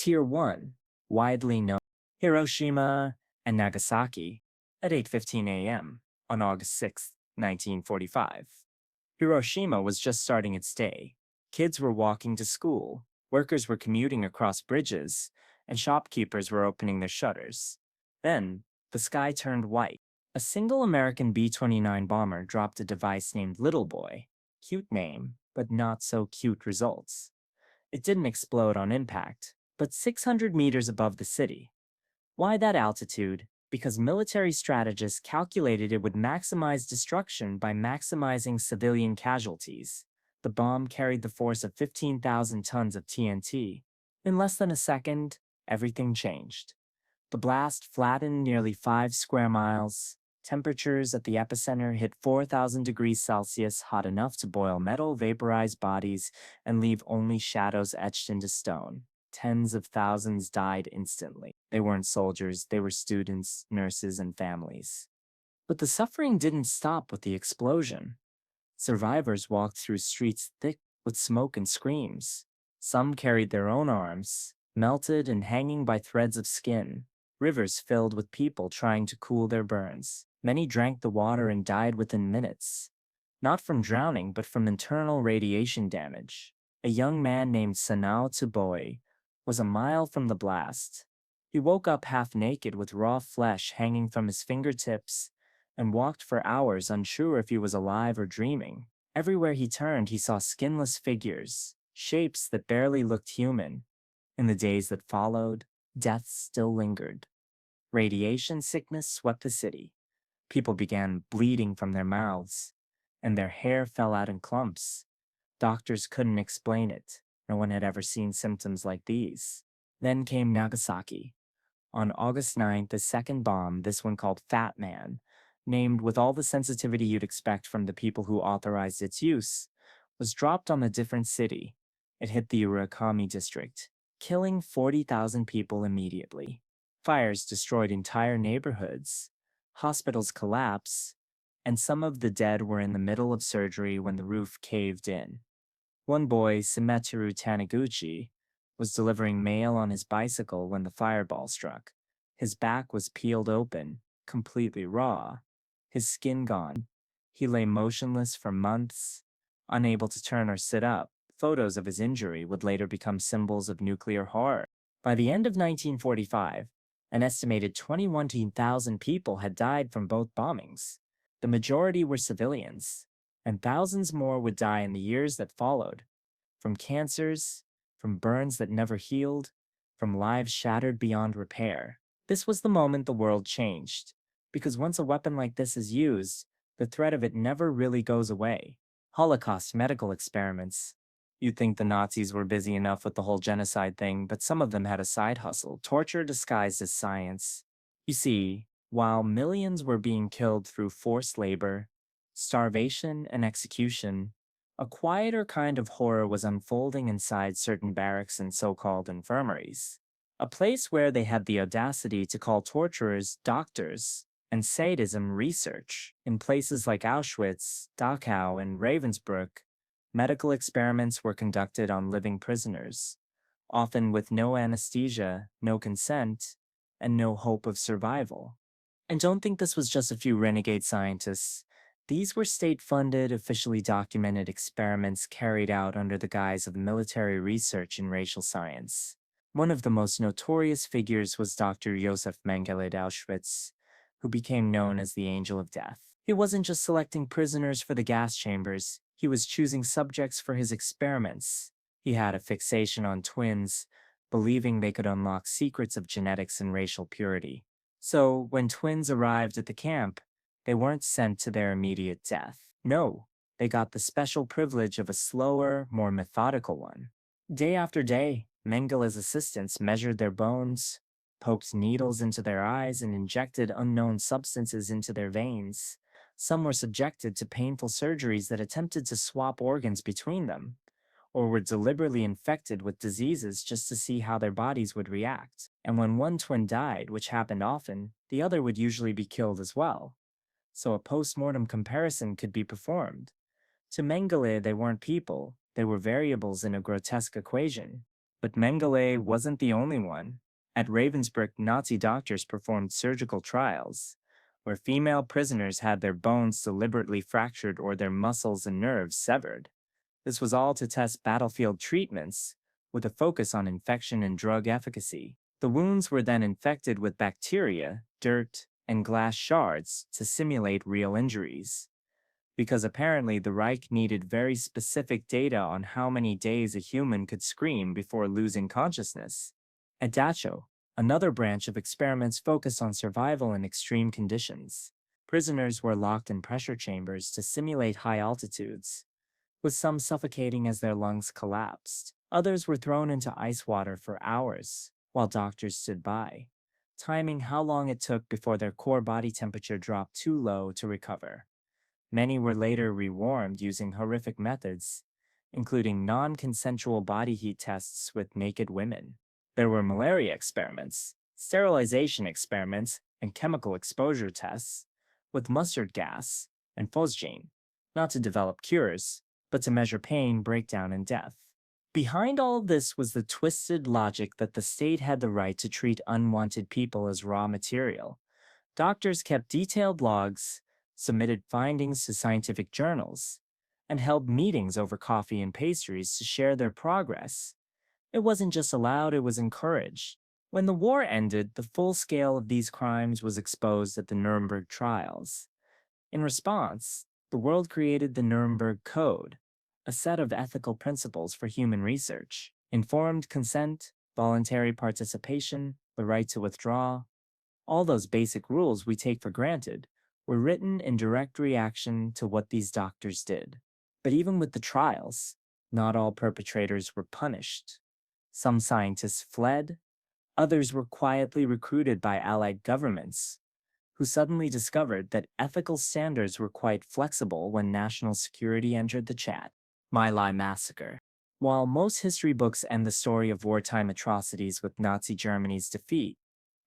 Tier 1, widely known Hiroshima and Nagasaki, at 8:15 a.m. on August 6, 1945. Hiroshima was just starting its day. Kids were walking to school, workers were commuting across bridges, and shopkeepers were opening their shutters. Then, the sky turned white. A single American B-29 bomber dropped a device named Little Boy. Cute name, but not so cute results. It didn't explode on impact, but 600 meters above the city. Why that altitude? Because military strategists calculated it would maximize destruction by maximizing civilian casualties. The bomb carried the force of 15,000 tons of TNT. In less than a second, everything changed. The blast flattened nearly 5 square miles. Temperatures at the epicenter hit 4,000 degrees Celsius, hot enough to boil metal, vaporize bodies, and leave only shadows etched into stone. Tens of thousands died instantly. They weren't soldiers, they were students, nurses, and families. But the suffering didn't stop with the explosion. Survivors walked through streets thick with smoke and screams. Some carried their own arms, melted and hanging by threads of skin. Rivers filled with people trying to cool their burns. Many drank the water and died within minutes. Not from drowning, but from internal radiation damage. A young man named Sanao Tsuboi was a mile from the blast. He woke up half naked with raw flesh hanging from his fingertips and walked for hours unsure if he was alive or dreaming. Everywhere he turned, he saw skinless figures, shapes that barely looked human. In the days that followed, death still lingered. Radiation sickness swept the city. People began bleeding from their mouths, and their hair fell out in clumps. Doctors couldn't explain it. No one had ever seen symptoms like these. Then came Nagasaki. On August 9th, the second bomb, this one called Fat Man, named with all the sensitivity you'd expect from the people who authorized its use, was dropped on a different city. It hit the Urakami district, killing 40,000 people immediately. Fires destroyed entire neighborhoods. Hospitals collapsed, and some of the dead were in the middle of surgery when the roof caved in. One boy, Sumeturu Taniguchi, was delivering mail on his bicycle when the fireball struck. His back was peeled open, completely raw, his skin gone. He lay motionless for months, unable to turn or sit up. Photos of his injury would later become symbols of nuclear horror. By the end of 1945, an estimated 21,000 people had died from both bombings. The majority were civilians, and thousands more would die in the years that followed, from cancers, from burns that never healed, from lives shattered beyond repair. This was the moment the world changed, because once a weapon like this is used, the threat of it never really goes away. Holocaust medical experiments. You'd think the Nazis were busy enough with the whole genocide thing, but some of them had a side hustle, torture disguised as science. You see, while millions were being killed through forced labor, starvation, and execution, a quieter kind of horror was unfolding inside certain barracks and so-called infirmaries, a place where they had the audacity to call torturers doctors and sadism research. In places like Auschwitz, Dachau, and Ravensbrück, medical experiments were conducted on living prisoners, often with no anesthesia, no consent, and no hope of survival. And don't think this was just a few renegade scientists. These were state-funded, officially documented experiments carried out under the guise of military research in racial science. One of the most notorious figures was Dr. Josef Mengele at Auschwitz, who became known as the Angel of Death. He wasn't just selecting prisoners for the gas chambers, he was choosing subjects for his experiments. He had a fixation on twins, believing they could unlock secrets of genetics and racial purity. So, when twins arrived at the camp, they weren't sent to their immediate death. No, they got the special privilege of a slower, more methodical one. Day after day, Mengele's assistants measured their bones, poked needles into their eyes, and injected unknown substances into their veins. Some were subjected to painful surgeries that attempted to swap organs between them, or were deliberately infected with diseases just to see how their bodies would react. And when one twin died, which happened often, the other would usually be killed as well. So a post-mortem comparison could be performed. To Mengele, they weren't people, they were variables in a grotesque equation. But Mengele wasn't the only one. At Ravensbrück, Nazi doctors performed surgical trials, where female prisoners had their bones deliberately fractured or their muscles and nerves severed. This was all to test battlefield treatments, with a focus on infection and drug efficacy. The wounds were then infected with bacteria, dirt, and glass shards to simulate real injuries. Because apparently the Reich needed very specific data on how many days a human could scream before losing consciousness. At Dachau, another branch of experiments focused on survival in extreme conditions. Prisoners were locked in pressure chambers to simulate high altitudes, with some suffocating as their lungs collapsed. Others were thrown into ice water for hours, while doctors stood by, timing how long it took before their core body temperature dropped too low to recover. Many were later rewarmed using horrific methods, including non-consensual body heat tests with naked women. There were malaria experiments, sterilization experiments, and chemical exposure tests with mustard gas and phosgene, not to develop cures, but to measure pain, breakdown, and death. Behind all of this was the twisted logic that the state had the right to treat unwanted people as raw material. Doctors kept detailed logs, submitted findings to scientific journals, and held meetings over coffee and pastries to share their progress. It wasn't just allowed, it was encouraged. When the war ended, the full scale of these crimes was exposed at the Nuremberg trials. In response, the world created the Nuremberg Code, a set of ethical principles for human research. Informed consent, voluntary participation, the right to withdraw, all those basic rules we take for granted were written in direct reaction to what these doctors did. But even with the trials, not all perpetrators were punished. Some scientists fled, others were quietly recruited by Allied governments, who suddenly discovered that ethical standards were quite flexible when national security entered the chat. My Lai Massacre. While most history books end the story of wartime atrocities with Nazi Germany's defeat,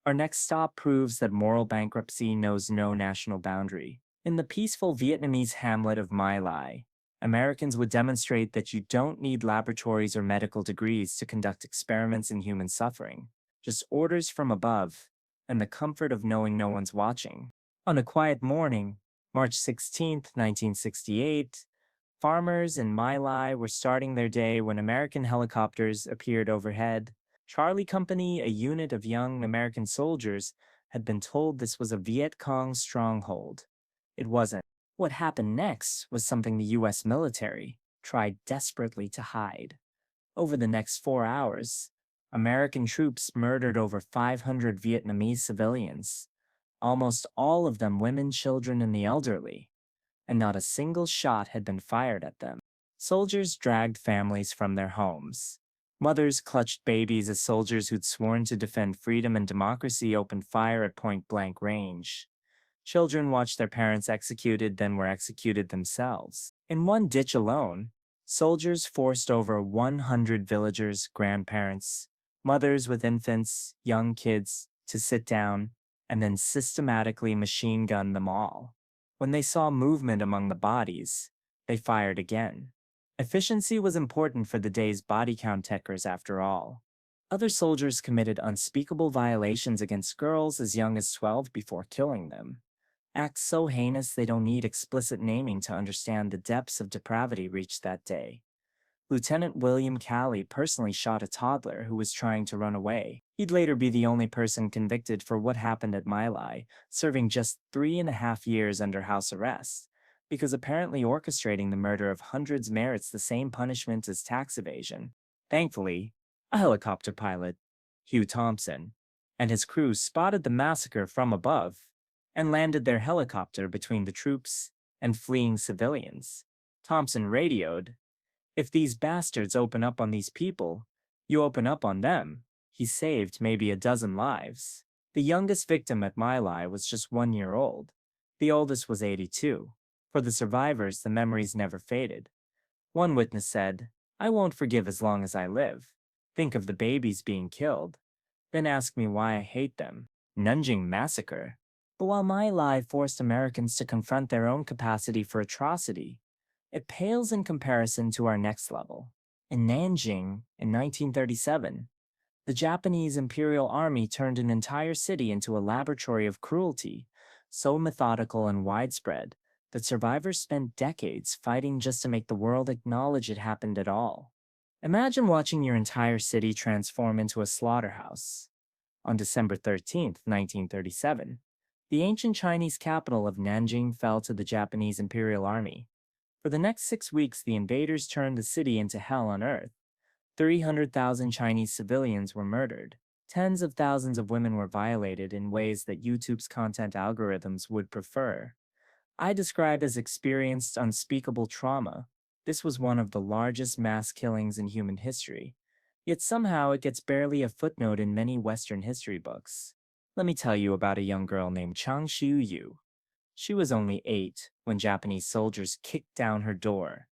our next stop proves that moral bankruptcy knows no national boundary. In the peaceful Vietnamese hamlet of My Lai, Americans would demonstrate that you don't need laboratories or medical degrees to conduct experiments in human suffering, just orders from above and the comfort of knowing no one's watching. On a quiet morning, March 16, 1968, farmers in My Lai were starting their day when American helicopters appeared overhead. Charlie Company, a unit of young American soldiers, had been told this was a Viet Cong stronghold. It wasn't. What happened next was something the US military tried desperately to hide. Over the next 4 hours, American troops murdered over 500 Vietnamese civilians, almost all of them women, children, and the elderly, and not a single shot had been fired at them. Soldiers dragged families from their homes. Mothers clutched babies as soldiers who'd sworn to defend freedom and democracy opened fire at point-blank range. Children watched their parents executed, then were executed themselves. In one ditch alone, soldiers forced over 100 villagers, grandparents, mothers with infants, young kids, to sit down and then systematically machine-gun them all. When they saw movement among the bodies, they fired again. Efficiency was important for the day's body count takers after all. Other soldiers committed unspeakable violations against girls as young as 12 before killing them. Acts so heinous they don't need explicit naming to understand the depths of depravity reached that day. Lieutenant William Calley personally shot a toddler who was trying to run away. He'd later be the only person convicted for what happened at My Lai, serving just 3.5 years under house arrest, because apparently orchestrating the murder of hundreds merits the same punishment as tax evasion. Thankfully, a helicopter pilot, Hugh Thompson, and his crew spotted the massacre from above and landed their helicopter between the troops and fleeing civilians. Thompson radioed, "If these bastards open up on these people, you open up on them." He saved maybe a dozen lives. The youngest victim at My Lai was just 1 year old. The oldest was 82. For the survivors, the memories never faded. One witness said, "I won't forgive as long as I live. Think of the babies being killed. Then ask me why I hate them." Nanjing Massacre. But while My Lai forced Americans to confront their own capacity for atrocity, it pales in comparison to our next level. In Nanjing, in 1937, the Japanese Imperial Army turned an entire city into a laboratory of cruelty, so methodical and widespread that survivors spent decades fighting just to make the world acknowledge it happened at all. Imagine watching your entire city transform into a slaughterhouse. On December 13th, 1937, the ancient Chinese capital of Nanjing fell to the Japanese Imperial Army. For the next 6 weeks, the invaders turned the city into hell on earth. 300,000 Chinese civilians were murdered. Tens of thousands of women were violated in ways that YouTube's content algorithms would prefer. I described as experienced unspeakable trauma. This was one of the largest mass killings in human history. Yet somehow it gets barely a footnote in many Western history books. Let me tell you about a young girl named Chang Shu Yu. She was only 8 when Japanese soldiers kicked down her door.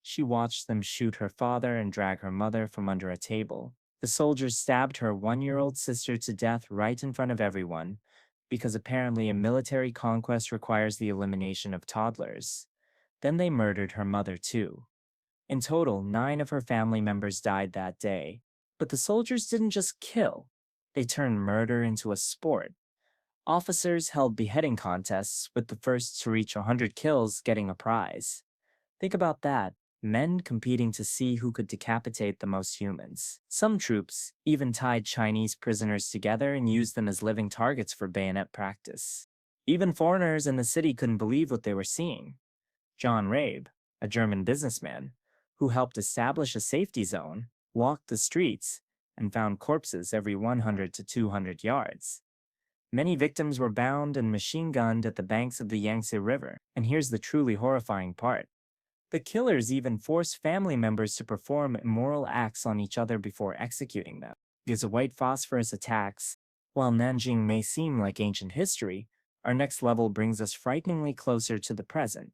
She watched them shoot her father and drag her mother from under a table. The soldiers stabbed her 1-year-old sister to death right in front of everyone, because apparently a military conquest requires the elimination of toddlers. Then they murdered her mother too. In total, 9 of her family members died that day. But the soldiers didn't just kill, they turned murder into a sport. Officers held beheading contests, with the first to reach 100 kills getting a prize. Think about that. Men competing to see who could decapitate the most humans. Some troops even tied Chinese prisoners together and used them as living targets for bayonet practice. Even foreigners in the city couldn't believe what they were seeing. John Rabe, a German businessman, who helped establish a safety zone, walked the streets, and found corpses every 100 to 200 yards. Many victims were bound and machine-gunned at the banks of the Yangtze River. And here's the truly horrifying part. The killers even forced family members to perform immoral acts on each other before executing them. Because of white phosphorus attacks, while Nanjing may seem like ancient history, our next level brings us frighteningly closer to the present.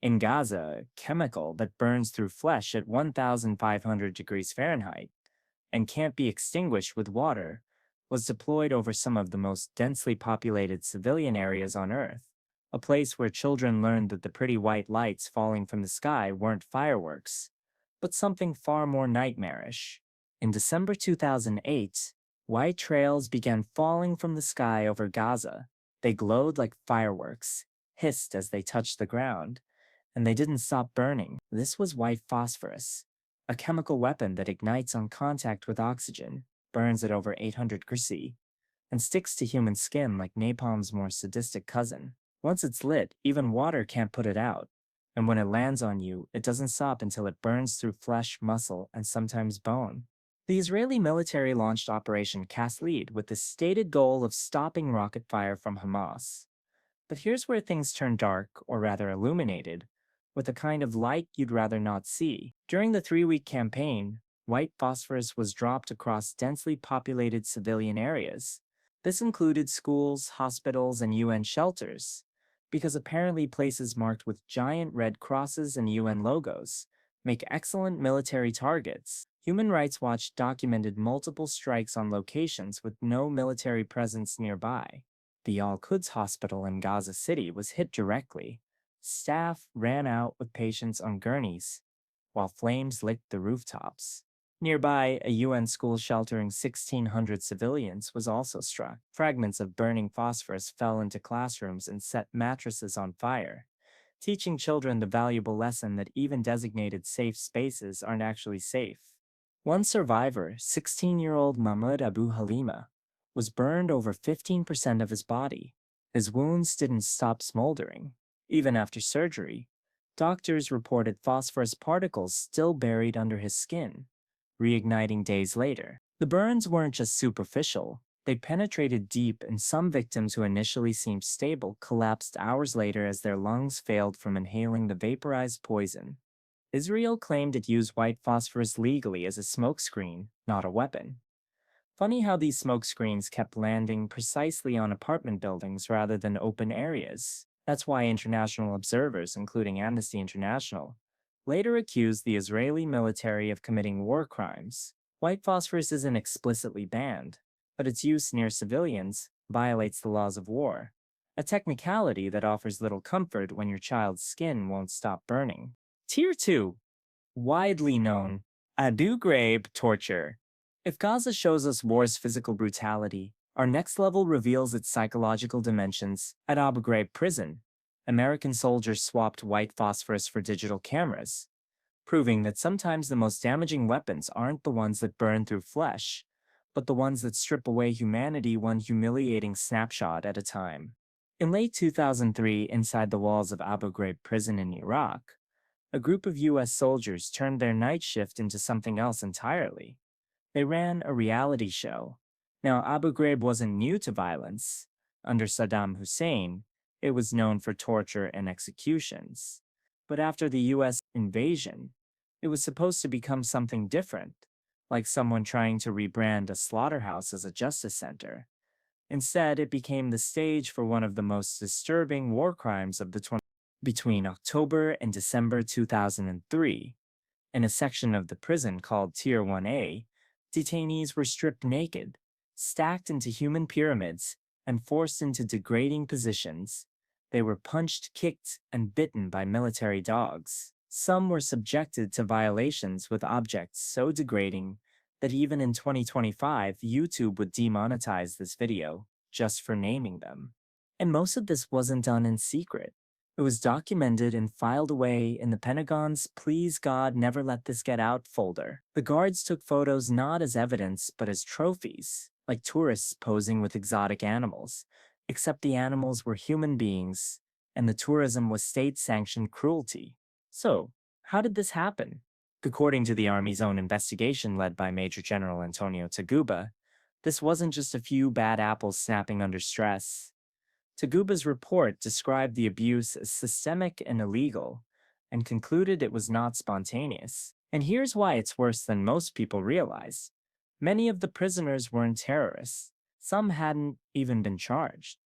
In Gaza, a chemical that burns through flesh at 1,500 degrees Fahrenheit and can't be extinguished with water was deployed over some of the most densely populated civilian areas on Earth. A place where children learned that the pretty white lights falling from the sky weren't fireworks, but something far more nightmarish. In December 2008, white trails began falling from the sky over Gaza. They glowed like fireworks, hissed as they touched the ground, and they didn't stop burning. This was white phosphorus, a chemical weapon that ignites on contact with oxygen, burns at over 800 degrees C, and sticks to human skin like napalm's more sadistic cousin. Once it's lit, even water can't put it out. And when it lands on you, it doesn't stop until it burns through flesh, muscle, and sometimes bone. The Israeli military launched Operation Cast Lead with the stated goal of stopping rocket fire from Hamas. But here's where things turn dark, or rather illuminated, with a kind of light you'd rather not see. During the 3-week campaign, white phosphorus was dropped across densely populated civilian areas. This included schools, hospitals, and UN shelters, because apparently places marked with giant red crosses and UN logos make excellent military targets. Human Rights Watch documented multiple strikes on locations with no military presence nearby. The Al-Quds hospital in Gaza City was hit directly. Staff ran out with patients on gurneys, while flames licked the rooftops. Nearby, a UN school sheltering 1,600 civilians was also struck. Fragments of burning phosphorus fell into classrooms and set mattresses on fire, teaching children the valuable lesson that even designated safe spaces aren't actually safe. One survivor, 16-year-old Mahmoud Abu Halima, was burned over 15% of his body. His wounds didn't stop smoldering. Even after surgery, doctors reported phosphorus particles still buried under his skin, reigniting days later. The burns weren't just superficial. They penetrated deep, and some victims who initially seemed stable collapsed hours later as their lungs failed from inhaling the vaporized poison. Israel claimed it used white phosphorus legally as a smokescreen, not a weapon. Funny how these smoke screens kept landing precisely on apartment buildings rather than open areas. That's why international observers, including Amnesty International, later accused the Israeli military of committing war crimes. White phosphorus isn't explicitly banned, but its use near civilians violates the laws of war, a technicality that offers little comfort when your child's skin won't stop burning. Tier 2. Widely known Abu Ghraib torture. If Gaza shows us war's physical brutality, our next level reveals its psychological dimensions. At Abu Ghraib prison, American soldiers swapped white phosphorus for digital cameras, proving that sometimes the most damaging weapons aren't the ones that burn through flesh, but the ones that strip away humanity one humiliating snapshot at a time. In late 2003, inside the walls of Abu Ghraib prison in Iraq, a group of US soldiers turned their night shift into something else entirely. They ran a reality show. Now, Abu Ghraib wasn't new to violence. Under Saddam Hussein, it was known for torture and executions. But after the US invasion, it was supposed to become something different, like someone trying to rebrand a slaughterhouse as a justice center. Instead, it became the stage for one of the most disturbing war crimes of the 20th. Between October and December 2003, in a section of the prison called Tier 1A, detainees were stripped naked, stacked into human pyramids, and forced into degrading positions. They were punched, kicked, and bitten by military dogs. Some were subjected to violations with objects so degrading that even in 2025, YouTube would demonetize this video just for naming them. And most of this wasn't done in secret. It was documented and filed away in the Pentagon's Please God Never Let This Get Out folder. The guards took photos not as evidence, but as trophies, like tourists posing with exotic animals, except the animals were human beings, and the tourism was state-sanctioned cruelty. So, how did this happen? According to the Army's own investigation led by Major General Antonio Taguba, this wasn't just a few bad apples snapping under stress. Taguba's report described the abuse as systemic and illegal, and concluded it was not spontaneous. And here's why it's worse than most people realize. Many of the prisoners weren't terrorists. Some hadn't even been charged.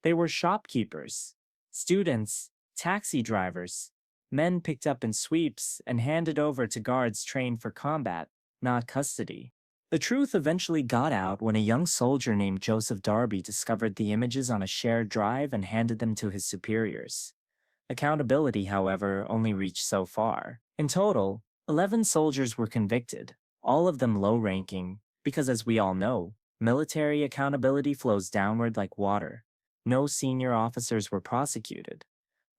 They were shopkeepers, students, taxi drivers, men picked up in sweeps and handed over to guards trained for combat, not custody. The truth eventually got out when a young soldier named Joseph Darby discovered the images on a shared drive and handed them to his superiors. Accountability, however, only reached so far. In total, 11 soldiers were convicted, all of them low-ranking, because as we all know, military accountability flows downward like water. No senior officers were prosecuted.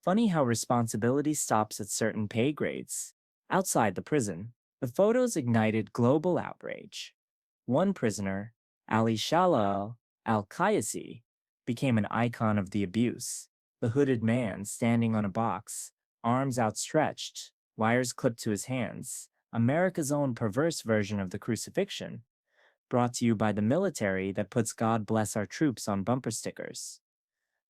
Funny how responsibility stops at certain pay grades. Outside the prison, the photos ignited global outrage. One prisoner, Ali Shalal al-Qayasi, became an icon of the abuse. The hooded man standing on a box, arms outstretched, wires clipped to his hands, America's own perverse version of the crucifixion, brought to you by the military that puts God bless our troops on bumper stickers.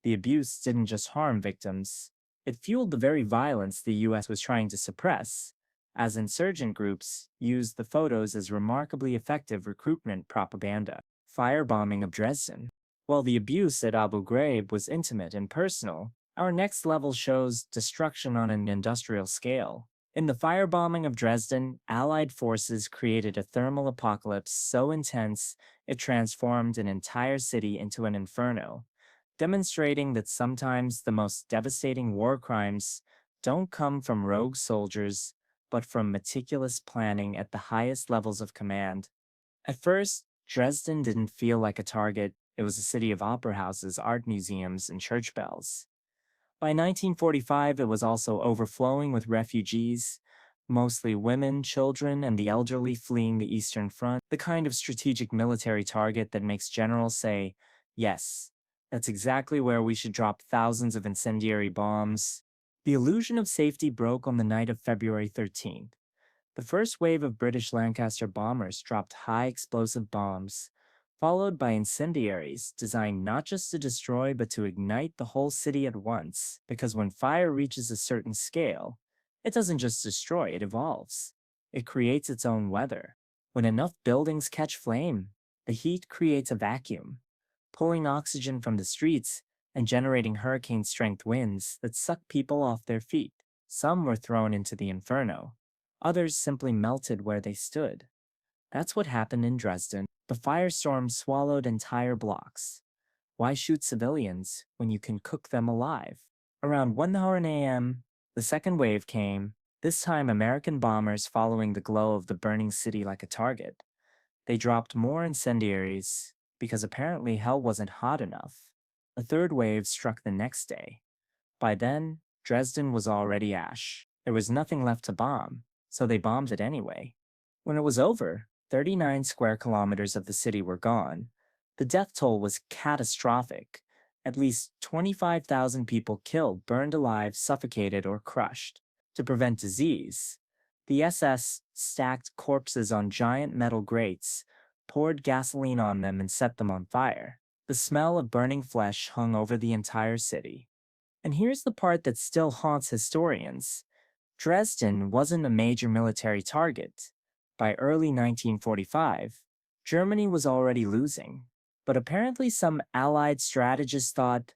The abuse didn't just harm victims, it fueled the very violence the US was trying to suppress, as insurgent groups used the photos as remarkably effective recruitment propaganda. Firebombing of Dresden. While the abuse at Abu Ghraib was intimate and personal, our next level shows destruction on an industrial scale. In the firebombing of Dresden, Allied forces created a thermal apocalypse so intense it transformed an entire city into an inferno, demonstrating that sometimes the most devastating war crimes don't come from rogue soldiers, but from meticulous planning at the highest levels of command. At first, Dresden didn't feel like a target. It was a city of opera houses, art museums, and church bells. By 1945, it was also overflowing with refugees, mostly women, children, and the elderly fleeing the Eastern Front, the kind of strategic military target that makes generals say, yes, that's exactly where we should drop thousands of incendiary bombs. The illusion of safety broke on the night of February 13th. The first wave of British Lancaster bombers dropped high-explosive bombs, followed by incendiaries designed not just to destroy but to ignite the whole city at once, because when fire reaches a certain scale, it doesn't just destroy, it evolves. It creates its own weather. When enough buildings catch flame, the heat creates a vacuum, pulling oxygen from the streets and generating hurricane-strength winds that suck people off their feet. Some were thrown into the inferno. Others simply melted where they stood. That's what happened in Dresden. The firestorm swallowed entire blocks. Why shoot civilians when you can cook them alive? Around 1 a.m., the second wave came. This time, American bombers following the glow of the burning city like a target. They dropped more incendiaries because apparently hell wasn't hot enough. A third wave struck the next day. By then, Dresden was already ash. There was nothing left to bomb, so they bombed it anyway. When it was over, 39 square kilometers of the city were gone. The death toll was catastrophic. At least 25,000 people killed, burned alive, suffocated, or crushed. To prevent disease, the SS stacked corpses on giant metal grates, poured gasoline on them, and set them on fire. The smell of burning flesh hung over the entire city. And here's the part that still haunts historians. Dresden wasn't a major military target. By early 1945, Germany was already losing. But apparently some Allied strategists thought,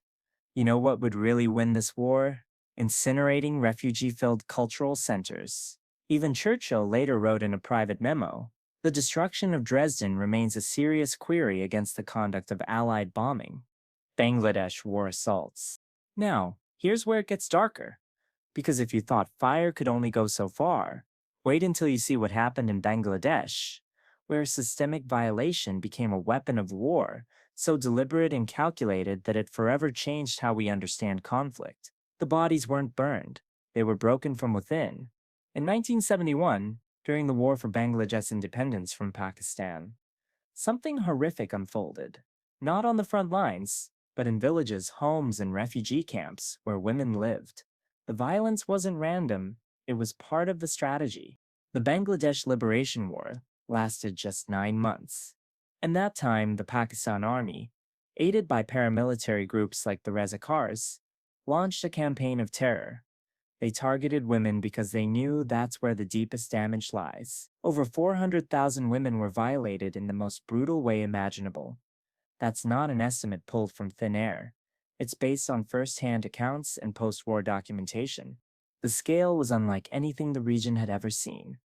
you know what would really win this war? Incinerating refugee-filled cultural centers. Even Churchill later wrote in a private memo, the destruction of Dresden remains a serious query against the conduct of Allied bombing. Bangladesh war assaults. Now, here's where it gets darker. Because if you thought fire could only go so far, wait until you see what happened in Bangladesh, where systemic violation became a weapon of war, so deliberate and calculated that it forever changed how we understand conflict. The bodies weren't burned, they were broken from within. In 1971, during the war for Bangladesh's independence from Pakistan, something horrific unfolded. Not on the front lines, but in villages, homes, and refugee camps where women lived. The violence wasn't random, it was part of the strategy. The Bangladesh Liberation War lasted just 9 months. In that time, the Pakistan Army, aided by paramilitary groups like the Razakars, launched a campaign of terror. They targeted women because they knew that's where the deepest damage lies. Over 400,000 women were violated in the most brutal way imaginable. That's not an estimate pulled from thin air. It's based on first-hand accounts and post-war documentation. The scale was unlike anything the region had ever seen.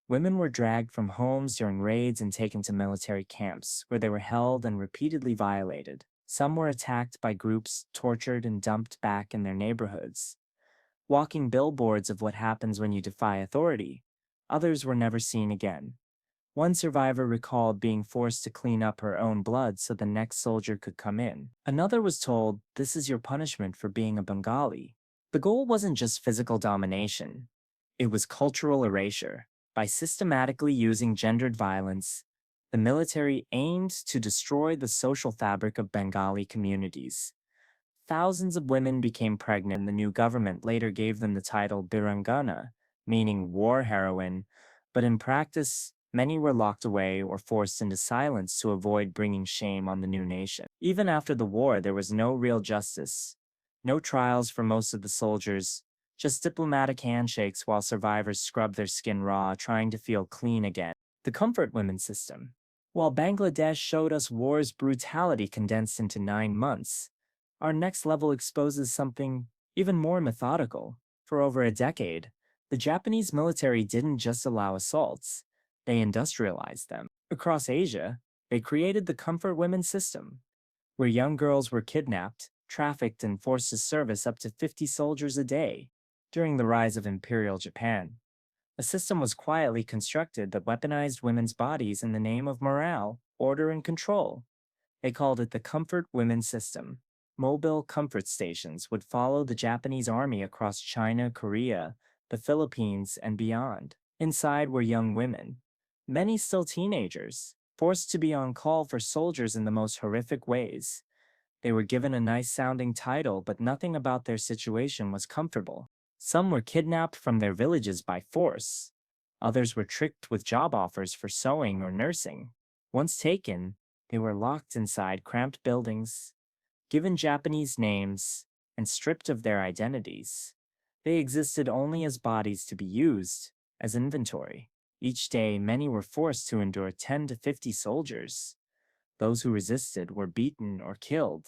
Women were dragged from homes during raids and taken to military camps, where they were held and repeatedly violated. Some were attacked by groups, tortured, and dumped back in their neighborhoods. Walking billboards of what happens when you defy authority. Others were never seen again. One survivor recalled being forced to clean up her own blood so the next soldier could come in. Another was told, "This is your punishment for being a Bengali." The goal wasn't just physical domination. It was cultural erasure. By systematically using gendered violence, the military aimed to destroy the social fabric of Bengali communities. Thousands of women became pregnant, and the new government later gave them the title Birangana, meaning war heroine, but in practice, many were locked away or forced into silence to avoid bringing shame on the new nation. Even after the war, there was no real justice. No trials for most of the soldiers, just diplomatic handshakes while survivors scrubbed their skin raw, trying to feel clean again. The comfort women system. While Bangladesh showed us war's brutality condensed into 9 months, our next level exposes something even more methodical. For over a decade, the Japanese military didn't just allow assaults, they industrialized them. Across Asia, they created the comfort women system, where young girls were kidnapped, trafficked, and forced to service up to 50 soldiers a day. During the rise of Imperial Japan, a system was quietly constructed that weaponized women's bodies in the name of morale, order, and control. They called it the Comfort Women System. Mobile comfort stations would follow the Japanese army across China, Korea, the Philippines, and beyond. Inside were young women, many still teenagers, forced to be on call for soldiers in the most horrific ways. They were given a nice-sounding title, but nothing about their situation was comfortable. Some were kidnapped from their villages by force. Others were tricked with job offers for sewing or nursing. Once taken, they were locked inside cramped buildings, given Japanese names, and stripped of their identities. They existed only as bodies to be used, as inventory. Each day, many were forced to endure 10 to 50 soldiers. Those who resisted were beaten or killed.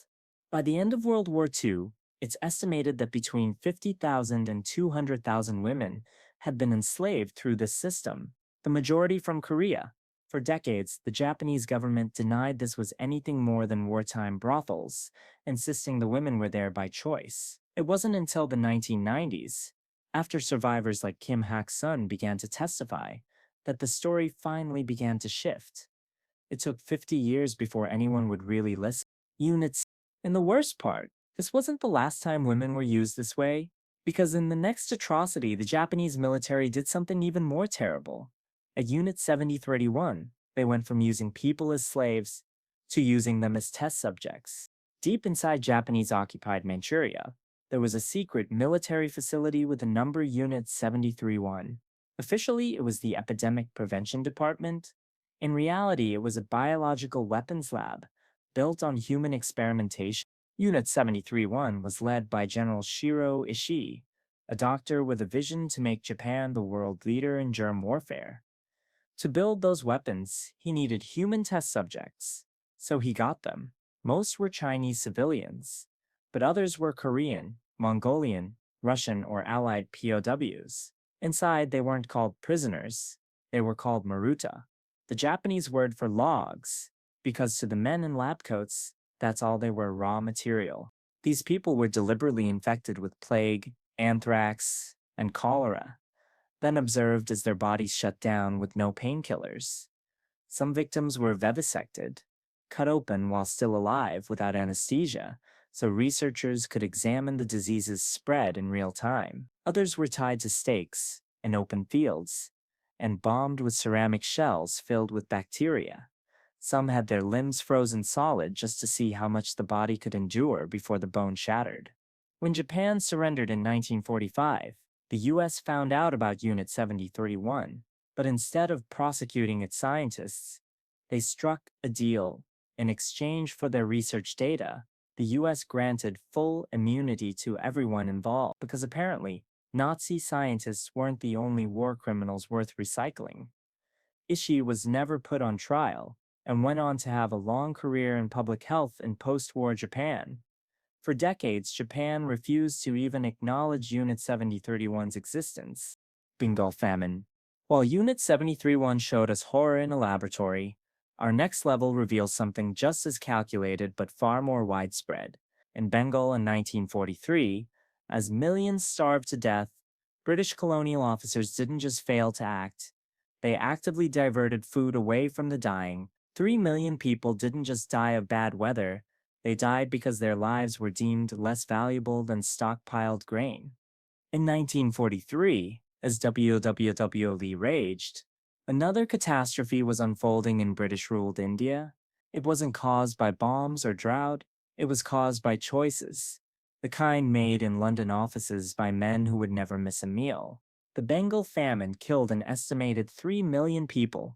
By the end of World War II, it's estimated that between 50,000 and 200,000 women had been enslaved through this system, the majority from Korea. For decades, the Japanese government denied this was anything more than wartime brothels, insisting the women were there by choice. It wasn't until the 1990s, After survivors like Kim Hak-sun began to testify, that the story finally began to shift. It took 50 years before anyone would really listen. Units. And the worst part, this wasn't the last time women were used this way, because in the next atrocity, the Japanese military did something even more terrible. At Unit 7031, they went from using people as slaves to using them as test subjects. Deep inside Japanese-occupied Manchuria, there was a secret military facility with the number Unit 731. Officially, it was the Epidemic Prevention Department. In reality, it was a biological weapons lab built on human experimentation. Unit 731 was led by General Shiro Ishii, a doctor with a vision to make Japan the world leader in germ warfare. To build those weapons, he needed human test subjects, so he got them. Most were Chinese civilians, but others were Korean, Mongolian, Russian, or Allied POWs. Inside, they weren't called prisoners, they were called maruta, the Japanese word for logs, because to the men in lab coats, that's all they were, raw material. These people were deliberately infected with plague, anthrax, and cholera, then observed as their bodies shut down with no painkillers. Some victims were vivisected, cut open while still alive without anesthesia, so researchers could examine the disease's spread in real time. Others were tied to stakes in open fields and bombed with ceramic shells filled with bacteria. Some had their limbs frozen solid just to see how much the body could endure before the bone shattered. When Japan surrendered in 1945, the US found out about Unit 7031, but instead of prosecuting its scientists, they struck a deal. In exchange for their research data, the US granted full immunity to everyone involved because apparently Nazi scientists weren't the only war criminals worth recycling. Ishii was never put on trial and went on to have a long career in public health in post-war Japan. For decades, Japan refused to even acknowledge Unit 7031's existence. Bengal famine. While Unit 7031 showed us horror in a laboratory, our next level reveals something just as calculated but far more widespread. In Bengal in 1943, as millions starved to death, British colonial officers didn't just fail to act, they actively diverted food away from the dying. 3 million people didn't just die of bad weather, they died because their lives were deemed less valuable than stockpiled grain. In 1943, as WWW raged, another catastrophe was unfolding in British-ruled India. It wasn't caused by bombs or drought, it was caused by choices, the kind made in London offices by men who would never miss a meal. The Bengal famine killed an estimated 3 million people,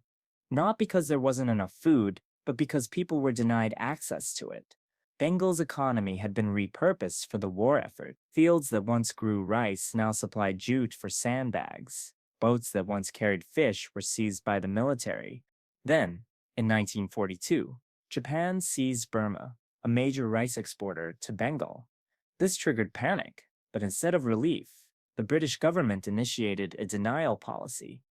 not because there wasn't enough food, but because people were denied access to it. Bengal's economy had been repurposed for the war effort. Fields that once grew rice now supplied jute for sandbags. Boats that once carried fish were seized by the military. Then, in 1942, Japan seized Burma, a major rice exporter, to Bengal. This triggered panic, but instead of relief, the British government initiated a denial policy,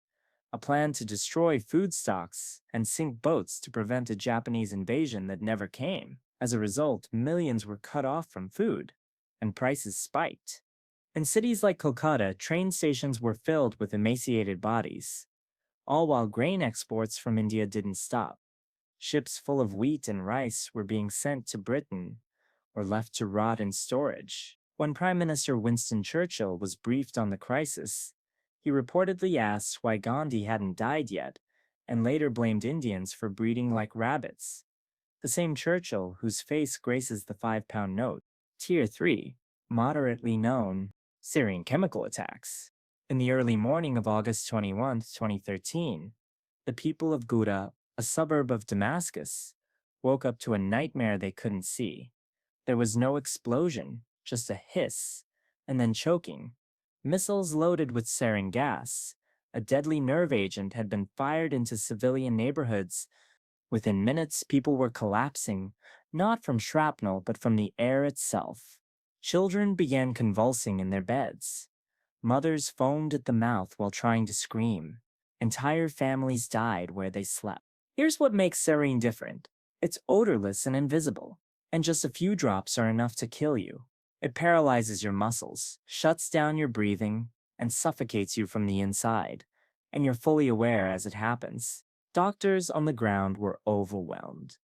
a plan to destroy food stocks and sink boats to prevent a Japanese invasion that never came. As a result, millions were cut off from food, and prices spiked. In cities like Kolkata, train stations were filled with emaciated bodies, all while grain exports from India didn't stop. Ships full of wheat and rice were being sent to Britain or left to rot in storage. When Prime Minister Winston Churchill was briefed on the crisis, he reportedly asked why Gandhi hadn't died yet, and later blamed Indians for breeding like rabbits. The same Churchill whose face graces the 5-pound note. Tier 3, moderately known, Syrian chemical attacks. In the early morning of August 21, 2013, the people of Ghouta, a suburb of Damascus, woke up to a nightmare they couldn't see. There was no explosion, just a hiss, and then choking. Missiles loaded with sarin gas, a deadly nerve agent, had been fired into civilian neighborhoods. Within minutes, people were collapsing, not from shrapnel, but from the air itself. Children began convulsing in their beds. Mothers foamed at the mouth while trying to scream. Entire families died where they slept. Here's what makes sarin different. It's odorless and invisible, and just a few drops are enough to kill you. It paralyzes your muscles, shuts down your breathing, and suffocates you from the inside, and you're fully aware as it happens. Doctors on the ground were overwhelmed.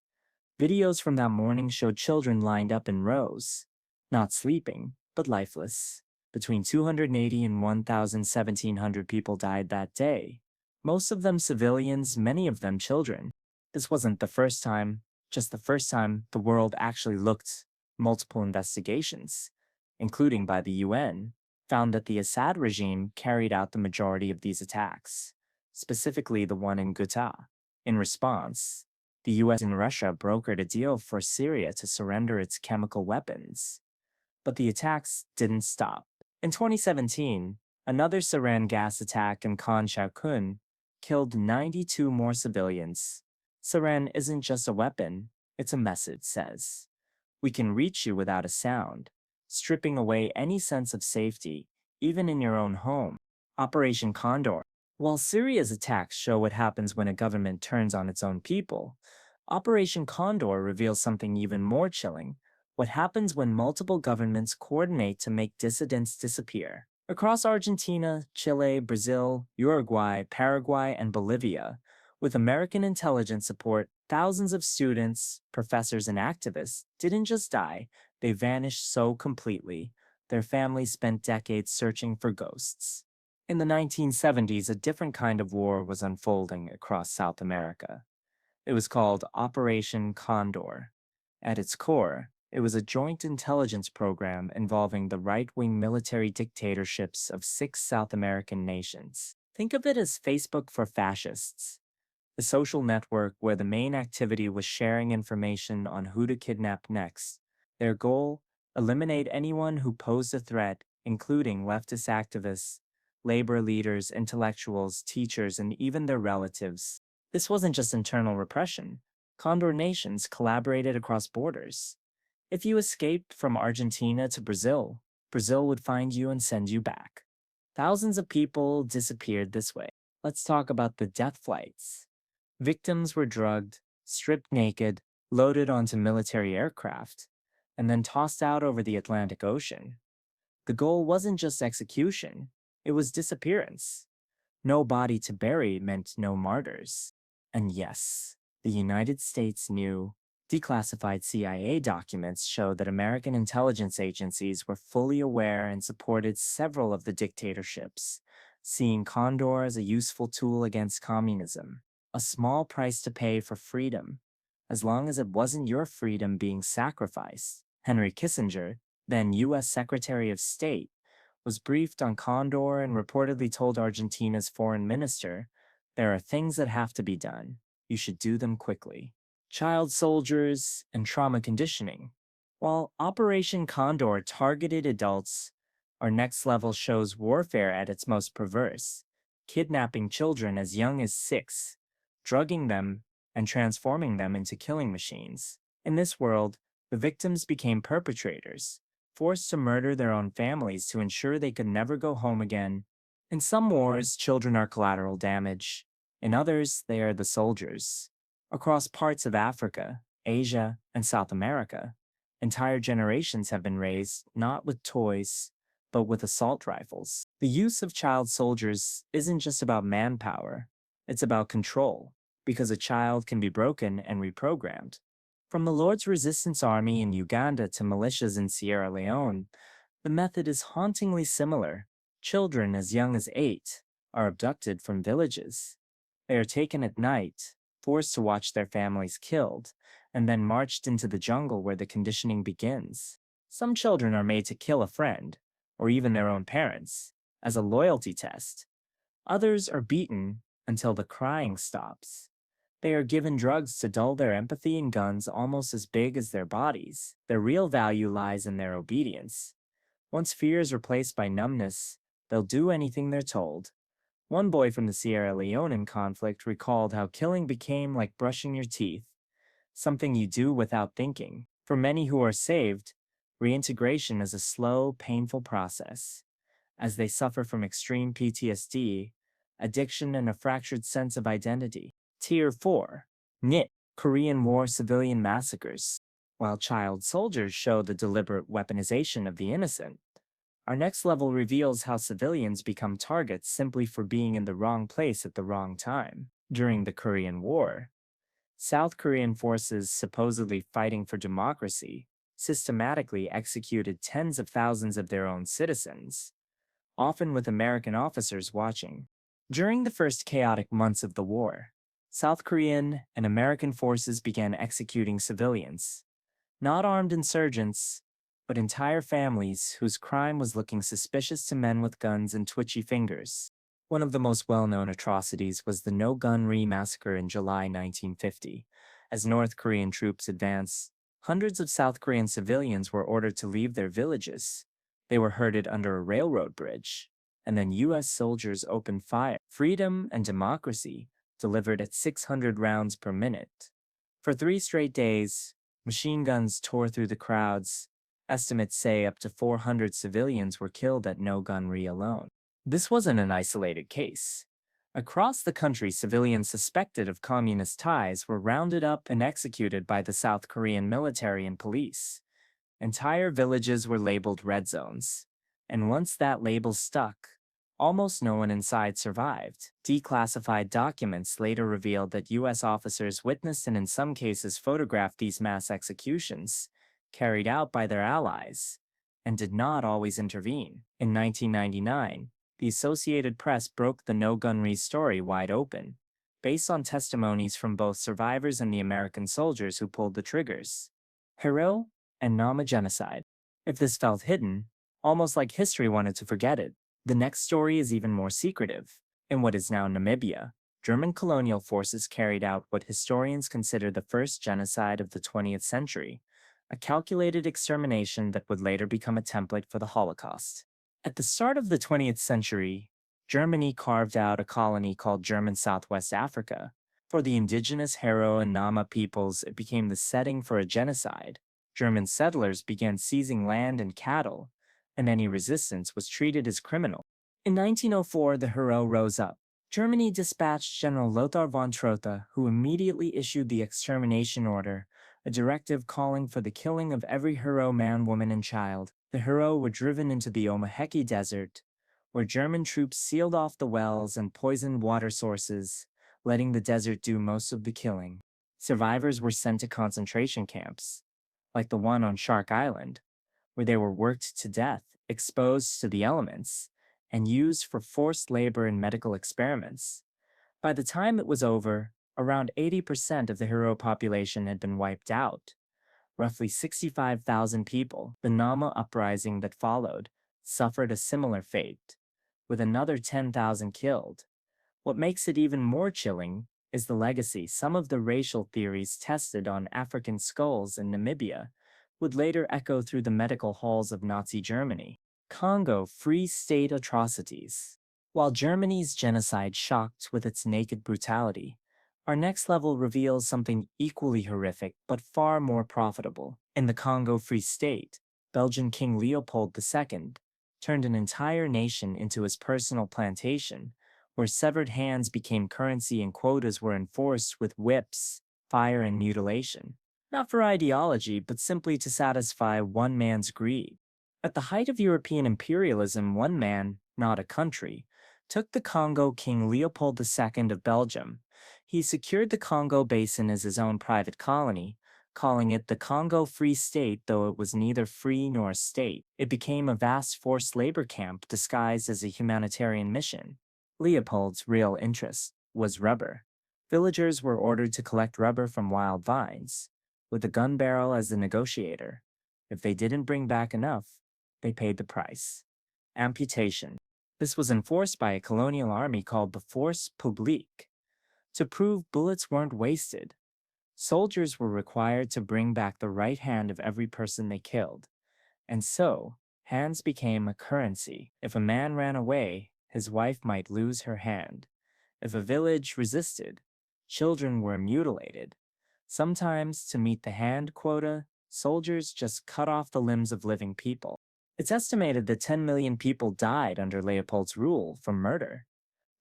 Videos from that morning showed children lined up in rows, not sleeping, but lifeless. Between 280 and 1,700 people died that day, most of them civilians, many of them children. This wasn't the first time, just the first time the world actually looked. Multiple investigations, including by the UN, found that the Assad regime carried out the majority of these attacks, specifically the one in Ghouta. In response, the US and Russia brokered a deal for Syria to surrender its chemical weapons. But the attacks didn't stop. In 2017, another sarin gas attack in Khan Shaykhun killed 92 more civilians. Sarin isn't just a weapon, it's a message, says. We can reach you without a sound, stripping away any sense of safety, even in your own home. Operation Condor. While Syria's attacks show what happens when a government turns on its own people, Operation Condor reveals something even more chilling: what happens when multiple governments coordinate to make dissidents disappear. Across Argentina, Chile, Brazil, Uruguay, Paraguay, and Bolivia, with American intelligence support, thousands of students, professors, and activists didn't just die, they vanished so completely. Their families spent decades searching for ghosts. In the 1970s, a different kind of war was unfolding across South America. It was called Operation Condor. At its core, it was a joint intelligence program involving the right-wing military dictatorships of 6 South American nations. Think of it as Facebook for fascists, a social network where the main activity was sharing information on who to kidnap next. Their goal: eliminate anyone who posed a threat, including leftist activists, labor leaders, intellectuals, teachers, and even their relatives. This wasn't just internal repression. Condor nations collaborated across borders. If you escaped from Argentina to Brazil, Brazil would find you and send you back. Thousands of people disappeared this way. Let's talk about the death flights. Victims were drugged, stripped naked, loaded onto military aircraft, and then tossed out over the Atlantic Ocean. The goal wasn't just execution, it was disappearance. No body to bury meant no martyrs. And yes, the United States knew. Declassified CIA documents show that American intelligence agencies were fully aware and supported several of the dictatorships, seeing Condor as a useful tool against communism, a small price to pay for freedom, as long as it wasn't your freedom being sacrificed. Henry Kissinger, then U.S. Secretary of State, was briefed on Condor and reportedly told Argentina's foreign minister, "There are things that have to be done. You should do them quickly." Child soldiers and trauma conditioning. While Operation Condor targeted adults, our next level shows warfare at its most perverse, kidnapping children as young as 6, drugging them, and transforming them into killing machines. In this world, the victims became perpetrators, forced to murder their own families to ensure they could never go home again. In some wars, children are collateral damage. In others, they are the soldiers. Across parts of Africa, Asia, and South America, entire generations have been raised not with toys, but with assault rifles. The use of child soldiers isn't just about manpower, it's about control, because a child can be broken and reprogrammed. From the Lord's Resistance Army in Uganda to militias in Sierra Leone, the method is hauntingly similar. Children as young as 8 are abducted from villages. They are taken at night, forced to watch their families killed, and then marched into the jungle where the conditioning begins. Some children are made to kill a friend, or even their own parents, as a loyalty test. Others are beaten until the crying stops. They are given drugs to dull their empathy and guns almost as big as their bodies. Their real value lies in their obedience. Once fear is replaced by numbness, they'll do anything they're told. One boy from the Sierra Leonean conflict recalled how killing became like brushing your teeth, something you do without thinking. For many who are saved, reintegration is a slow, painful process. As they suffer from extreme PTSD, addiction, and a fractured sense of identity. Tier 4. NIT, Korean War civilian massacres. While child soldiers show the deliberate weaponization of the innocent, Our next level reveals how civilians become targets simply for being in the wrong place at the wrong time. During the Korean War, South Korean forces supposedly fighting for democracy systematically executed tens of thousands of their own citizens, often with American officers watching. During the first chaotic months of the war, South Korean and American forces began executing civilians, not armed insurgents, but entire families whose crime was looking suspicious to men with guns and twitchy fingers. One of the most well-known atrocities was the No-Gun-Ri massacre in July 1950. As North Korean troops advanced, hundreds of South Korean civilians were ordered to leave their villages. They were herded under a railroad bridge, and then U.S. soldiers opened fire. Freedom and democracy delivered at 600 rounds per minute. For 3 straight days, machine guns tore through the crowds. Estimates say up to 400 civilians were killed at No-Gun-Ri alone. This wasn't an isolated case. Across the country, civilians suspected of communist ties were rounded up and executed by the South Korean military and police. Entire villages were labeled red zones, and once that label stuck, almost no one inside survived. Declassified documents later revealed that U.S. officers witnessed and in some cases photographed these mass executions, carried out by their allies, and did not always intervene. In 1999, the Associated Press broke the No-Gun-Ri story wide open, based on testimonies from both survivors and the American soldiers who pulled the triggers. Hero and Nama genocide. If this felt hidden, almost like history wanted to forget it, the next story is even more secretive. In what is now Namibia, German colonial forces carried out what historians consider the first genocide of the 20th century, a calculated extermination that would later become a template for the Holocaust. At the start of the 20th century, Germany carved out a colony called German Southwest Africa. For the indigenous Hero and Nama peoples, it became the setting for a genocide. German settlers began seizing land and cattle, and any resistance was treated as criminal. In 1904, the Hero rose up. Germany dispatched General Lothar von Trotha, who immediately issued the extermination order, a directive calling for the killing of every Hero man, woman, and child. The Hero were driven into the Omaheki Desert, where German troops sealed off the wells and poisoned water sources, letting the desert do most of the killing. Survivors were sent to concentration camps, like the one on Shark Island, where they were worked to death, exposed to the elements, and used for forced labor and medical experiments. By the time it was over, around 80% of the Hero population had been wiped out. Roughly 65,000 people, the Nama uprising that followed, suffered a similar fate, with another 10,000 killed. What makes it even more chilling is the legacy. Some of the racial theories tested on African skulls in Namibia would later echo through the medical halls of Nazi Germany. Congo Free State atrocities. While Germany's genocide shocked with its naked brutality, our next level reveals something equally horrific but far more profitable. In the Congo Free State, Belgian King Leopold II turned an entire nation into his personal plantation, where severed hands became currency and quotas were enforced with whips, fire, and mutilation. Not for ideology, but simply to satisfy one man's greed. At the height of European imperialism, one man, not a country, took the Congo King Leopold II of Belgium. He secured the Congo Basin as his own private colony, calling it the Congo Free State, though it was neither free nor a state. It became a vast forced labor camp disguised as a humanitarian mission. Leopold's real interest was rubber. Villagers were ordered to collect rubber from wild vines, with a gun barrel as the negotiator. If they didn't bring back enough, they paid the price. Amputation. This was enforced by a colonial army called the Force Publique. To prove bullets weren't wasted, soldiers were required to bring back the right hand of every person they killed. And so, hands became a currency. If a man ran away, his wife might lose her hand. If a village resisted, children were mutilated. Sometimes, to meet the hand quota, soldiers just cut off the limbs of living people. It's estimated that 10 million people died under Leopold's rule from murder,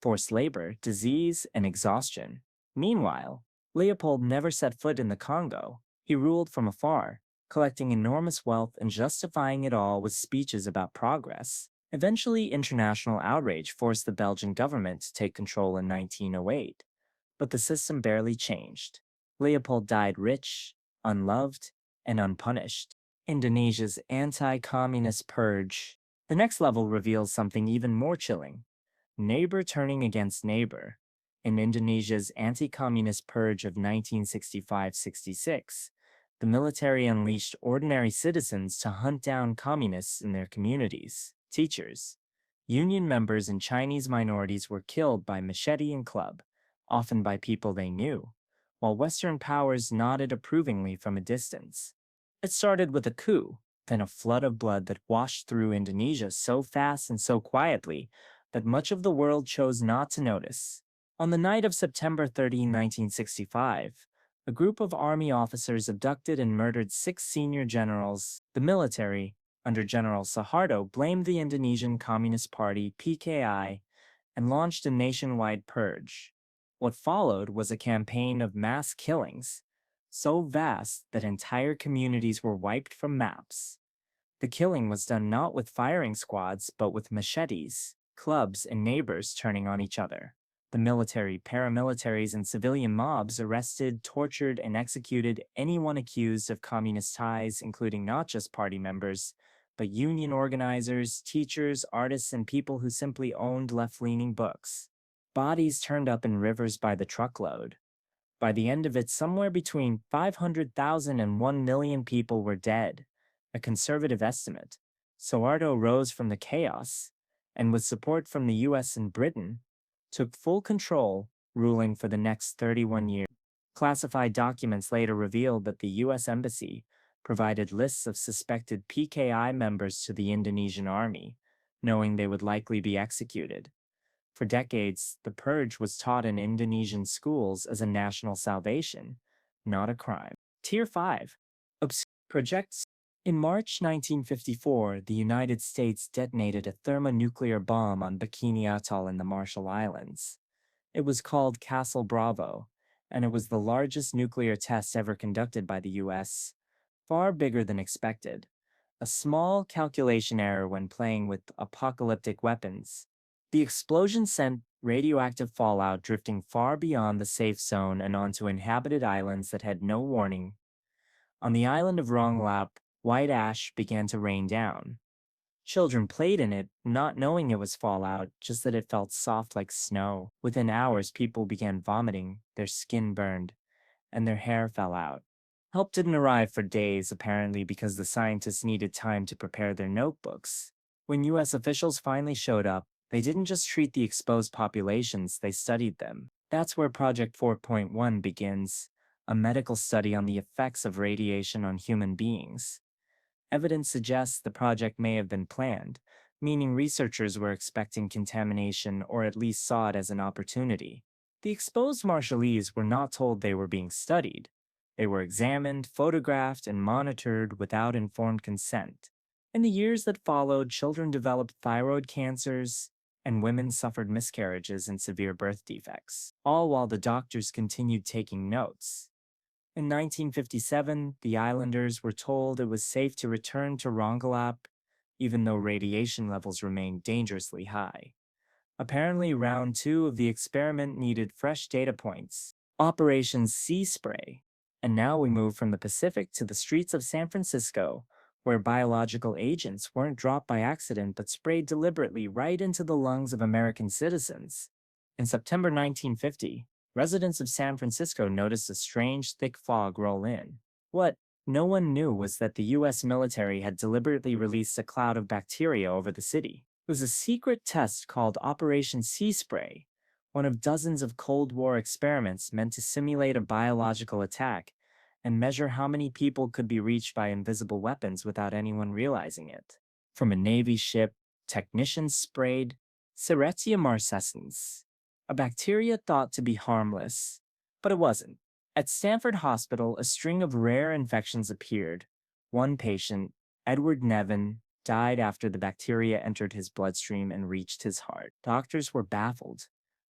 forced labor, disease, and exhaustion. Meanwhile, Leopold never set foot in the Congo. He ruled from afar, collecting enormous wealth and justifying it all with speeches about progress. Eventually, international outrage forced the Belgian government to take control in 1908, but the system barely changed. Leopold died rich, unloved, and unpunished. Indonesia's anti-communist purge. The next level reveals something even more chilling. Neighbor turning against neighbor. In Indonesia's anti-communist purge of 1965-66, the military unleashed ordinary citizens to hunt down communists in their communities. Teachers, union members, and Chinese minorities were killed by machete and club, often by people they knew, while Western powers nodded approvingly from a distance. It started with a coup, then a flood of blood that washed through Indonesia so fast and so quietly that much of the world chose not to notice. On the night of September 13, 1965, a group of army officers abducted and murdered 6 senior generals. The military, under General Suharto, blamed the Indonesian Communist Party (PKI) and launched a nationwide purge. What followed was a campaign of mass killings, so vast that entire communities were wiped from maps. The killing was done not with firing squads, but with machetes, clubs, and neighbors turning on each other. The military, paramilitaries, and civilian mobs arrested, tortured, and executed anyone accused of communist ties, including not just party members, but union organizers, teachers, artists, and people who simply owned left-leaning books. Bodies turned up in rivers by the truckload. By the end of it, somewhere between 500,000 and 1 million people were dead, a conservative estimate. Suharto rose from the chaos, and with support from the US and Britain, took full control, ruling for the next 31 years. Classified documents later revealed that the US Embassy provided lists of suspected PKI members to the Indonesian army, knowing they would likely be executed. For decades, the purge was taught in Indonesian schools as a national salvation, not a crime. Tier 5. Projects. In March 1954, the United States detonated a thermonuclear bomb on Bikini Atoll in the Marshall Islands. It was called Castle Bravo, and it was the largest nuclear test ever conducted by the US, far bigger than expected. A small calculation error when playing with apocalyptic weapons. The explosion sent radioactive fallout drifting far beyond the safe zone and onto inhabited islands that had no warning. On the island of Rongelap, white ash began to rain down. Children played in it, not knowing it was fallout, just that it felt soft like snow. Within hours, people began vomiting, their skin burned, and their hair fell out. Help didn't arrive for days, apparently because the scientists needed time to prepare their notebooks. When US officials finally showed up, they didn't just treat the exposed populations, they studied them. That's where Project 4.1 begins, a medical study on the effects of radiation on human beings. Evidence suggests the project may have been planned, meaning researchers were expecting contamination or at least saw it as an opportunity. The exposed Marshallese were not told they were being studied. They were examined, photographed, and monitored without informed consent. In the years that followed, children developed thyroid cancers, and women suffered miscarriages and severe birth defects, all while the doctors continued taking notes. In 1957, the islanders were told it was safe to return to Rongelap, even though radiation levels remained dangerously high. Apparently, round 2 of the experiment needed fresh data points. Operation Sea Spray. And now we move from the Pacific to the streets of San Francisco, where biological agents weren't dropped by accident but sprayed deliberately right into the lungs of American citizens. In September 1950, residents of San Francisco noticed a strange, thick fog roll in. What no one knew was that the US military had deliberately released a cloud of bacteria over the city. It was a secret test called Operation Sea Spray, one of dozens of Cold War experiments meant to simulate a biological attack and measure how many people could be reached by invisible weapons without anyone realizing it. From a Navy ship, technicians sprayed Serratia marcescens, a bacteria thought to be harmless, but it wasn't. At Stanford Hospital, a string of rare infections appeared. One patient, Edward Nevin, died after the bacteria entered his bloodstream and reached his heart. Doctors were baffled.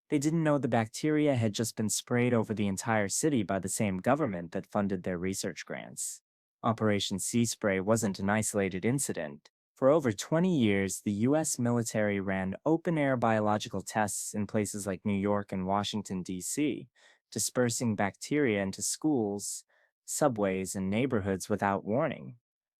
They didn't know the bacteria had just been sprayed over the entire city by the same government that funded their research grants. Operation Sea Spray wasn't an isolated incident. For over 20 years, the US military ran open air biological tests in places like New York and Washington, D.C., dispersing bacteria into schools, subways, and neighborhoods without warning.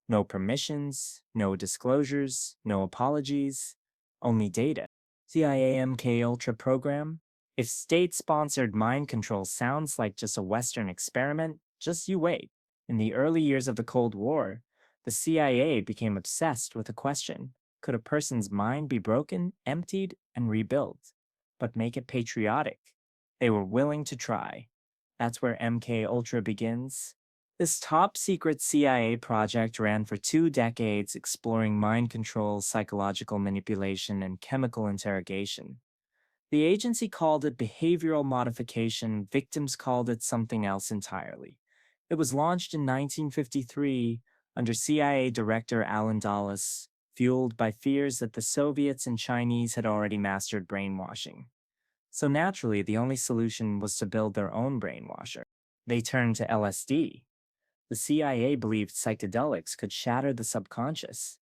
No permissions, no disclosures, no apologies, only data. CIA MK Ultra program? If state sponsored mind control sounds like just a Western experiment, just you wait. In the early years of the Cold War, the CIA became obsessed with the question: could a person's mind be broken, emptied, and rebuilt? But make it patriotic. They were willing to try. That's where MK Ultra begins. This top secret CIA project ran for 2 decades, exploring mind control, psychological manipulation, and chemical interrogation. The agency called it behavioral modification, victims called it something else entirely. It was launched in 1953 under CIA Director Alan Dulles, fueled by fears that the Soviets and Chinese had already mastered brainwashing. So naturally, the only solution was to build their own brainwasher. They turned to LSD. The CIA believed psychedelics could shatter the subconscious.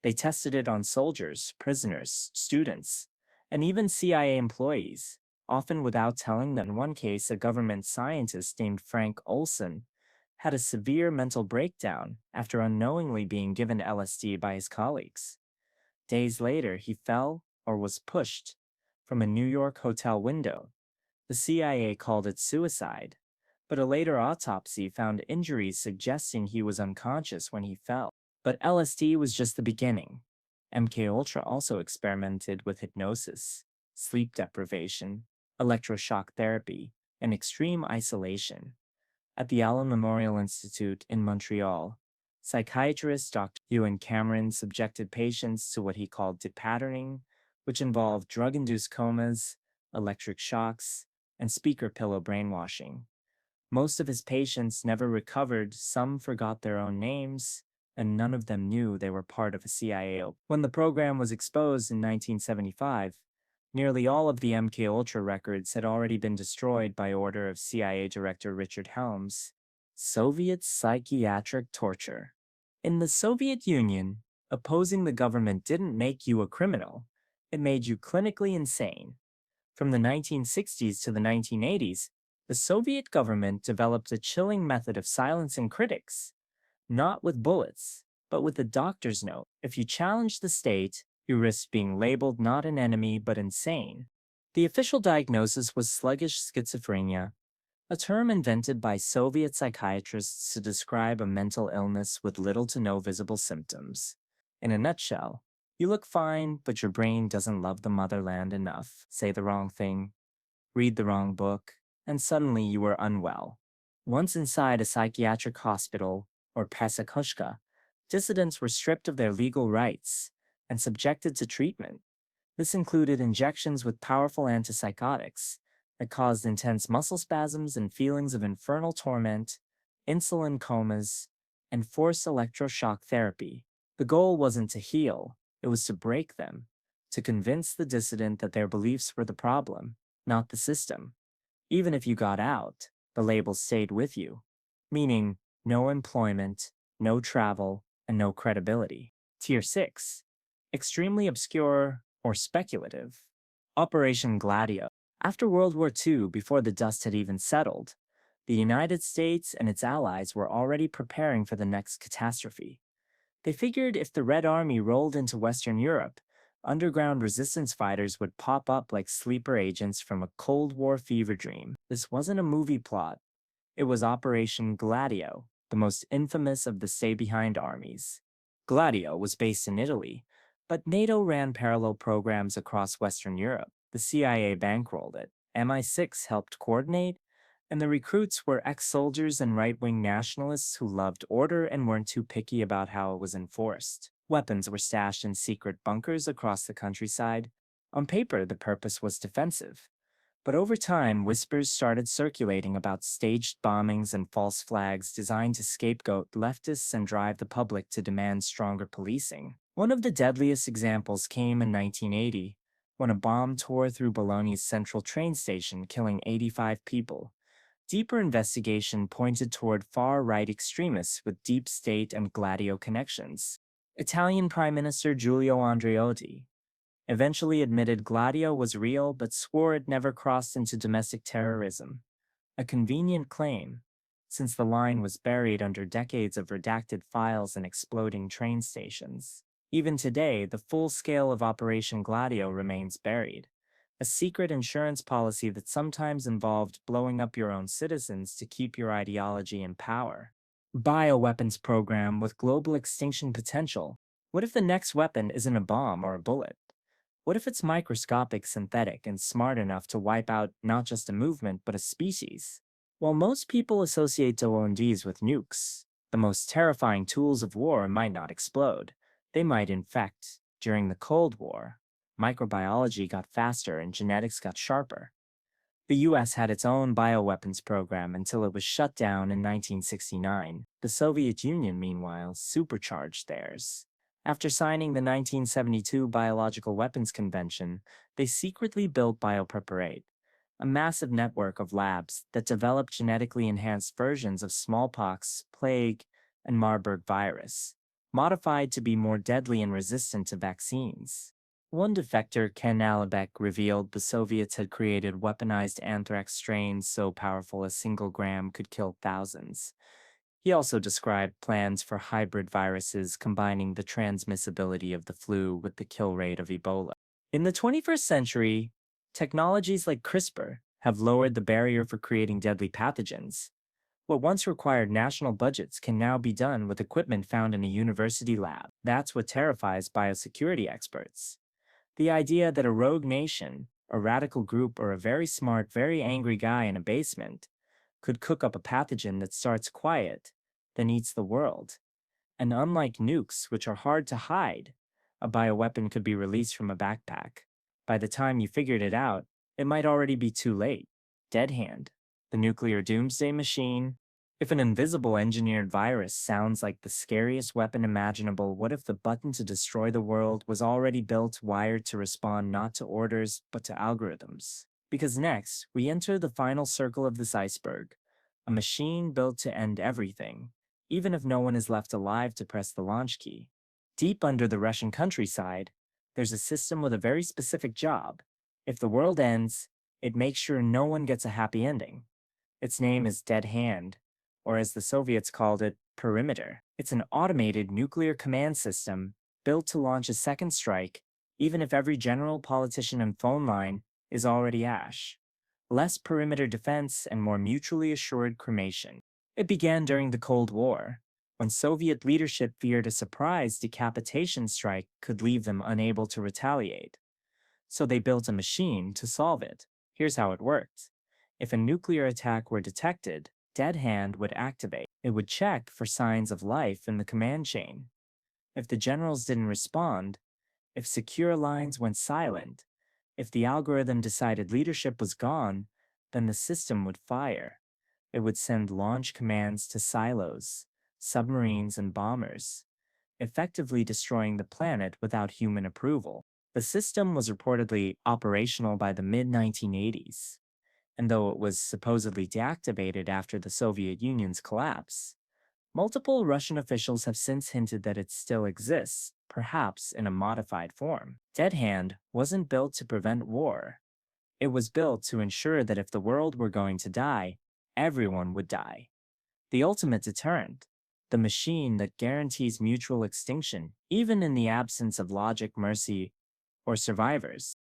They tested it on soldiers, prisoners, students, and even CIA employees, often without telling them. In one case, a government scientist named Frank Olson had a severe mental breakdown after unknowingly being given LSD by his colleagues. Days later, he fell or was pushed from a New York hotel window. The CIA called it suicide, but a later autopsy found injuries suggesting he was unconscious when he fell. But LSD was just the beginning. MK Ultra also experimented with hypnosis, sleep deprivation, electroshock therapy, and extreme isolation. At the Allen Memorial Institute in Montreal, psychiatrist Dr. Ewan Cameron subjected patients to what he called depatterning, which involved drug-induced comas, electric shocks, and speaker pillow brainwashing. Most of his patients never recovered, some forgot their own names, and none of them knew they were part of a CIA. When the program was exposed in 1975, nearly all of the MK Ultra records had already been destroyed by order of CIA Director Richard Helms. Soviet psychiatric torture. In the Soviet Union, opposing the government didn't make you a criminal, it made you clinically insane. From the 1960s to the 1980s, the Soviet government developed a chilling method of silencing critics, not with bullets, but with a doctor's note. If you challenge the state, you risk being labeled not an enemy but insane. The official diagnosis was sluggish schizophrenia, a term invented by Soviet psychiatrists to describe a mental illness with little to no visible symptoms. In a nutshell, you look fine, but your brain doesn't love the motherland enough. Say the wrong thing, read the wrong book, and suddenly you were unwell. Once inside a psychiatric hospital, or Pasakushka, dissidents were stripped of their legal rights and subjected to treatment. This included injections with powerful antipsychotics that caused intense muscle spasms and feelings of infernal torment, insulin comas, and forced electroshock therapy. The goal wasn't to heal, it was to break them, to convince the dissident that their beliefs were the problem, not the system. Even if you got out, the label stayed with you, meaning no employment, no travel, and no credibility. Tier 6. Extremely obscure or speculative. Operation Gladio. After World War II, before the dust had even settled, the United States and its allies were already preparing for the next catastrophe. They figured if the Red Army rolled into Western Europe, underground resistance fighters would pop up like sleeper agents from a Cold War fever dream. This wasn't a movie plot. It was Operation Gladio, the most infamous of the stay-behind armies. Gladio was based in Italy, but NATO ran parallel programs across Western Europe. The CIA bankrolled it, MI6 helped coordinate, and the recruits were ex-soldiers and right-wing nationalists who loved order and weren't too picky about how it was enforced. Weapons were stashed in secret bunkers across the countryside. On paper, the purpose was defensive. But over time, whispers started circulating about staged bombings and false flags designed to scapegoat leftists and drive the public to demand stronger policing. One of the deadliest examples came in 1980, when a bomb tore through Bologna's central train station, killing 85 people. Deeper investigation pointed toward far-right extremists with deep state and Gladio connections. Italian Prime Minister Giulio Andreotti eventually admitted Gladio was real but swore it never crossed into domestic terrorism. A convenient claim, since the line was buried under decades of redacted files and exploding train stations. Even today, the full scale of Operation Gladio remains buried, a secret insurance policy that sometimes involved blowing up your own citizens to keep your ideology in power. Bioweapons program with global extinction potential. What if the next weapon isn't a bomb or a bullet? What if it's microscopic, synthetic, and smart enough to wipe out not just a movement but a species? While most people associate OMDs with nukes, the most terrifying tools of war might not explode. They might infect. During the Cold War, microbiology got faster and genetics got sharper. The US had its own bioweapons program until it was shut down in 1969. The Soviet Union, meanwhile, supercharged theirs. After signing the 1972 Biological Weapons Convention, they secretly built Biopreparate, a massive network of labs that developed genetically enhanced versions of smallpox, plague, and Marburg virus, modified to be more deadly and resistant to vaccines. One defector, Ken Alibek, revealed the Soviets had created weaponized anthrax strains so powerful a single gram could kill thousands. He also described plans for hybrid viruses combining the transmissibility of the flu with the kill rate of Ebola. In the 21st century, technologies like CRISPR have lowered the barrier for creating deadly pathogens. What once required national budgets can now be done with equipment found in a university lab. That's what terrifies biosecurity experts. The idea that a rogue nation, a radical group, or a very smart, very angry guy in a basement could cook up a pathogen that starts quiet, then eats the world. And unlike nukes, which are hard to hide, a bioweapon could be released from a backpack. By the time you figured it out, it might already be too late. Dead hand, the nuclear doomsday machine. If an invisible engineered virus sounds like the scariest weapon imaginable, what if the button to destroy the world was already built, wired to respond not to orders, but to algorithms? Because next, we enter the final circle of this iceberg, a machine built to end everything, even if no one is left alive to press the launch key. Deep under the Russian countryside, there's a system with a very specific job. If the world ends, it makes sure no one gets a happy ending. Its name is Dead Hand, or as the Soviets called it, Perimeter. It's an automated nuclear command system built to launch a second strike, even if every general, politician, and phone line is already ash. Less perimeter defense and more mutually assured cremation. It began during the Cold War, when Soviet leadership feared a surprise decapitation strike could leave them unable to retaliate. So they built a machine to solve it. Here's how it worked. If a nuclear attack were detected, Dead Hand would activate. It would check for signs of life in the command chain. If the generals didn't respond, if secure lines went silent, if the algorithm decided leadership was gone, then the system would fire. It would send launch commands to silos, submarines, and bombers, effectively destroying the planet without human approval. The system was reportedly operational by the mid-1980s, and though it was supposedly deactivated after the Soviet Union's collapse, multiple Russian officials have since hinted that it still exists, perhaps in a modified form. Dead Hand wasn't built to prevent war. It was built to ensure that if the world were going to die, everyone would die. The ultimate deterrent, the machine that guarantees mutual extinction, even in the absence of logic, mercy, or survivors.